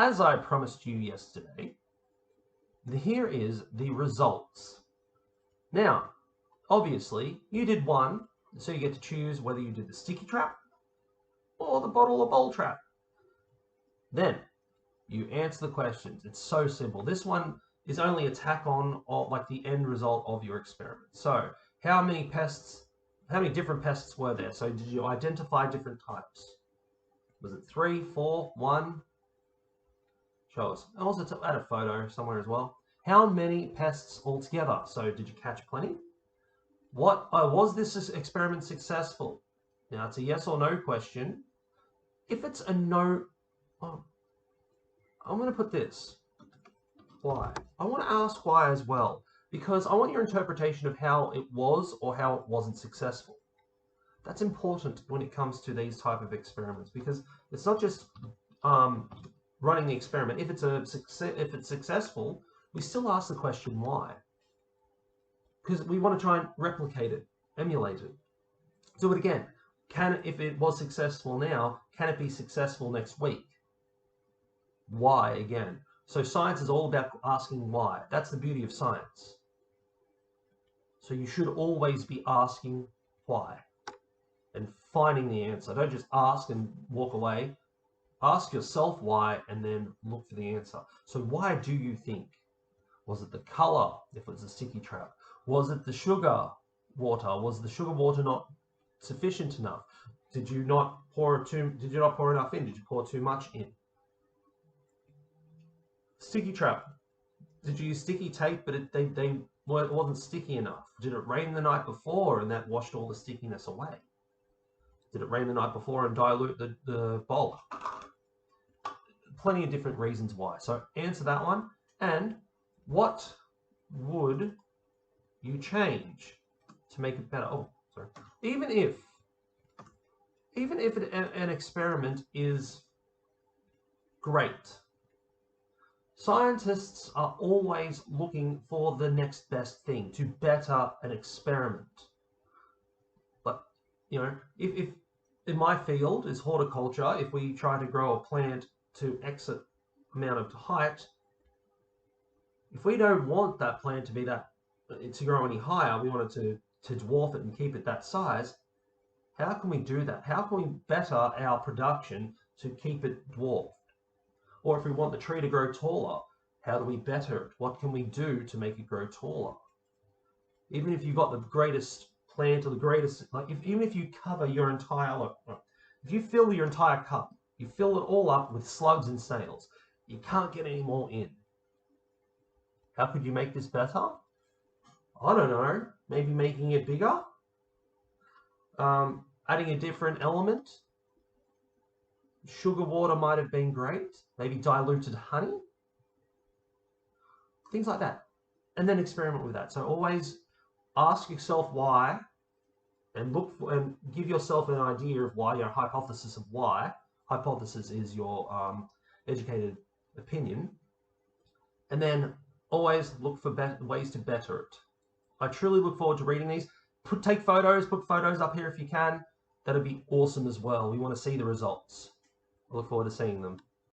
as I promised you yesterday, here is the results. Now, obviously, you did one, so you get to choose whether you did the sticky trap or the bottle or bowl trap. Then, you answer the questions. It's so simple. This one is only a tack on of like the end result of your experiment. So, how many different pests were there? So, did you identify different types? Was it 3, 4, 1? Show us. And also to add a photo somewhere as well. How many pests altogether? So, did you catch plenty? Was this experiment successful? Now, it's a yes or no question. If it's a no, I'm going to put this. Why? I want to ask why as well, because I want your interpretation of how it was or how it wasn't successful. That's important when it comes to these type of experiments, because it's not just running the experiment. If it's successful, we still ask the question why, because we want to try and replicate it, emulate it, do it again. If it was successful now, can it be successful next week? Why again? So science is all about asking why. That's the beauty of science. So you should always be asking why and finding the answer. Don't just ask and walk away. Ask yourself why and then look for the answer. So why do you think? Was it the color, if it was a sticky trap? Was it the sugar water? Was the sugar water not sufficient enough? Did you not pour enough in? Did you pour too much in? Sticky trap. Did you use sticky tape, but it wasn't sticky enough? Did it rain the night before and that washed all the stickiness away? Did it rain the night before and dilute the bowl? Plenty of different reasons why. So answer that one. And what would you change to make it better? Oh, sorry. Even if an experiment is great, scientists are always looking for the next best thing to better an experiment. But, if in my field is horticulture, if we try to grow a plant to X amount of height, if we don't want that plant to grow any higher, we want it to dwarf it and keep it that size, how can we do that? How can we better our production to keep it dwarfed? Or if we want the tree to grow taller, how do we better it? What can we do to make it grow taller? Even if you've got the greatest plant or the greatest, even if you cover your entire, if you fill your entire cup, you fill it all up with slugs and snails, you can't get any more in. How could you make this better? I don't know. Maybe making it bigger? Adding a different element? Sugar water might have been great. Maybe diluted honey. Things like that. And then experiment with that. So always ask yourself why and and give yourself an idea of why, your hypothesis of why. Hypothesis is your educated opinion. And then always look for ways to better it. I truly look forward to reading these. Take photos, put photos up here if you can. That'd be awesome as well. We want to see the results. I look forward to seeing them.